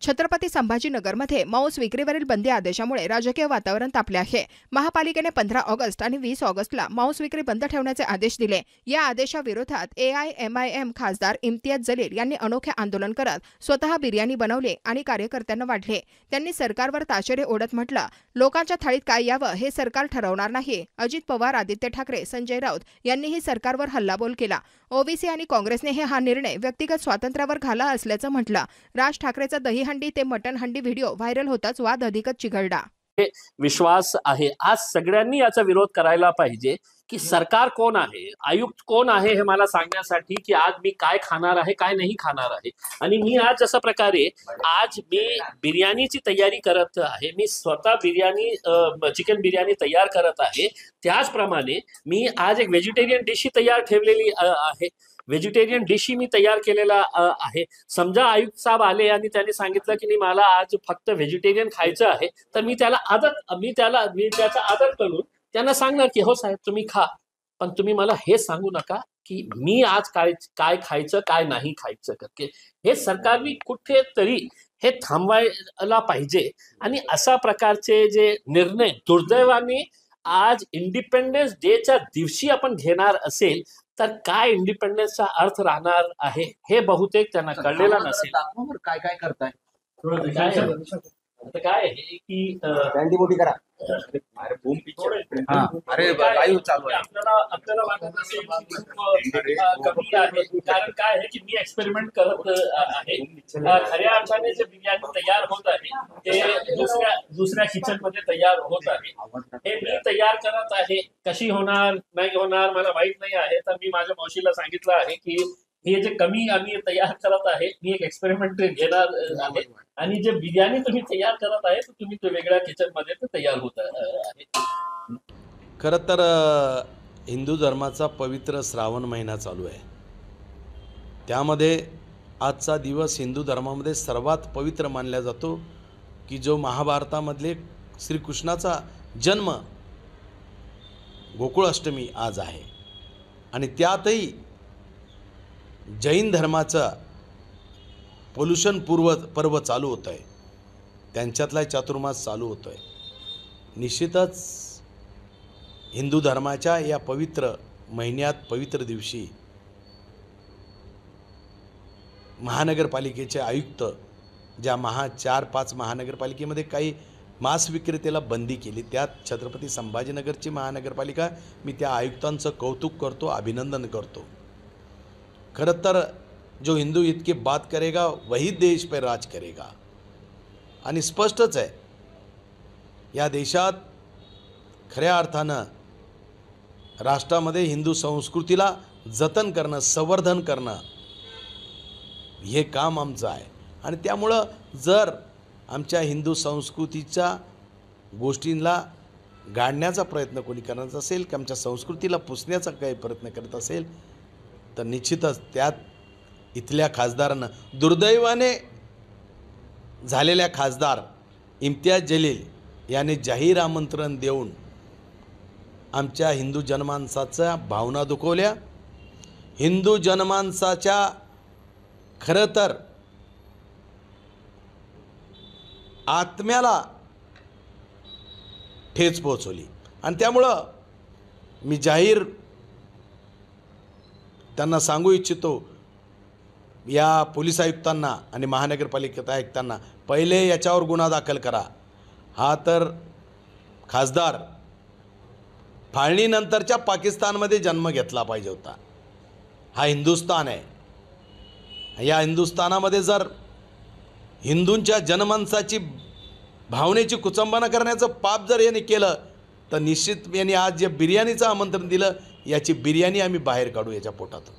छत्रपती संभाजीनगरमध्ये मांस विक्रीवरील बंदी आदेशामुळे राजकीय वातावरण तापले आहे। महापालिकेने 15 ऑगस्ट आणि 20 ऑगस्टला मांस विक्री बंद ठेवण्याचे आदेश दिले। या आदेशाविरोधात AIMIM खासदार इम्तियाज जलील यांनी अनोखे आंदोलन करत स्वतः बिर्याणी बनवली आणि कार्यकर्त्यांना वाढले। त्यांनी सरकारवर ताशेरे ओढत म्हटलं, लोकांच्या थाळीत काय यावं हे सरकार ठरवणार नाही। अजित पवार, आदित्य ठाकरे, संजय राऊत यांनीही सरकारवर हल्लाबोल केला। ओबीसी आणि काँग्रेसने हा निर्णय व्यक्तिगत स्वातंत्र्यावर घाला असल्याचं म्हटलं। राज ठाकरेचा दहीहंडी ते मटण हंडी व्हिडिओ व्हायरल होताच वाद अधिकच चिघळला। विश्वास आहे, आज सगळ्यांनी याचा विरोध करायला पाहिजे की सरकार कोण आहे, आयुक्त कोण आहे हे मला सांगण्यासाठी की आज मी काय खाणार आहे, काय नाही खाणार आहे। आणि मी आज जशा प्रकारे आज मी बिर्याणीची तयारी करत आहे, मी स्वतः चिकन बिर्याणी तयार करत आहे, त्याचप्रमाणे मी आज एक व्हेजिटेरियन डिश तयार ठेवलेली आहे। व्हेजिटेरियन डिश मी तयार केलेला आहे। समजा आयुक्त साहेब आले आणि त्यांनी सांगितलं की मला आज फक्त व्हेजिटेरियन खायचं आहे, तर मी त्याचा आदर करून त्यांना सांगणार की हो साहेब तुम्ही खा, पण तुम्ही मला हे सांगू नका की मी आज काय खायचं काय नाही खायचं करके। हे सरकारने कुठेतरी हे थांबवायला पाहिजे। आणि अशा प्रकारचे जे निर्णय दुर्दैवाने आज इंडिपेंडन्स डेच्या दिवशी आपण घेणार असेल तर काय इंडिपेंडन्सचा अर्थ राहणार आहे हे बहुतेक त्यांना कळलेला नसेल। काय काय करताय आता काय आहे की मोठी करा। अरे लाईव्ह चालू आहे। आपल्याला वाटत असेल कमी आहे, कारण काय आहे की मी एक्सपेरिमेंट करत आहे। खऱ्या अर्थाने जे बिर्याणी तयार होत आहे ते दुसऱ्या किचन मध्ये तयार होत आहे। हे मी तयार करत आहे, कशी होणार नाही होणार मला माहित नाही आहे। तर मी माझ्या मावशीला सांगितलं आहे की हे जे कमी आम्ही तयार करत आहे, मी एक एक्सपेरिमेंट घेणार आहे आणि जे बिर्याणी तुम्ही तयार करत आहे तुम्ही तो वेगळ्या किचन मध्ये तयार होत आहे। खरं तर हिंदू धर्माचा पवित्र श्रावण महिना चालू आहे, त्यामध्ये आजचा दिवस हिंदू धर्मामध्ये सर्वात पवित्र मानला जातो की जो महाभारतामधले श्रीकृष्णाचा जन्म गोकुळाष्टमी आज आहे। आणि त्यातही जैन धर्माचा पोल्यूशन पर्व चालू होत आहे, त्यांच्यातला चातुर्मास चालू होतो आहे। निश्चितच हिंदू धर्माच्या या पवित्र महिन्यात पवित्र दिवशी महानगरपालिकेचे आयुक्त ज्या 4-5 महानगरपालिकेमध्ये काही मांस विक्रेत्याला बंदी केली, त्यात छत्रपती संभाजीनगरची महानगरपालिका मी त्या आयुक्तांचं कौतुक करतो, अभिनंदन करतो। खरं तर जो हिंदू ईद की बात करेगा वही देश पर राज करेगा। आणि स्पष्टच आहे, या देशात खऱ्या अर्थानं राष्ट्रामध्ये हिंदू संस्कृतीला जतन करणं, संवर्धन करणं हे काम आमचं आहे। आणि त्यामुळं जर आमच्या हिंदू संस्कृतीच्या गोष्टींना गाडण्याचा प्रयत्न कोणी करत असेल की आमच्या संस्कृतीला पुसण्याचा काही प्रयत्न करत असेल तर निश्चितच त्यात इथल्या खासदारांना, दुर्दैवाने झालेल्या खासदार इम्तियाज जलील यांनी जाहीर आमंत्रण देऊन आमच्या हिंदू जनमानसाच्या भावना दुखवल्या। हिंदू जनमानसाच्या खरं तर आत्म्याला ठेच पोहोचवली। आणि त्यामुळं मी जाहीर त्यांना सांगू इच्छितो, या पोलीस आयुक्तांना आणि महानगरपालिकेत आयुक्तांना, पहिले याच्यावर गुन्हा दाखल करा। हा तर खासदार फाळणीनंतरच्या पाकिस्तानमध्ये जन्म घेतला पाहिजे होता। हा हिंदुस्थान आहे, या हिंदुस्थानामध्ये जर हिंदूंच्या जनमानसाची भावनेची कुचंबना करण्याचं पाप जर यांनी केलं तर निश्चित यांनी आज जे बिर्याणीचं आमंत्रण दिलं याची बिर्याणी आम्ही बाहेर काढू याच्या पोटातून।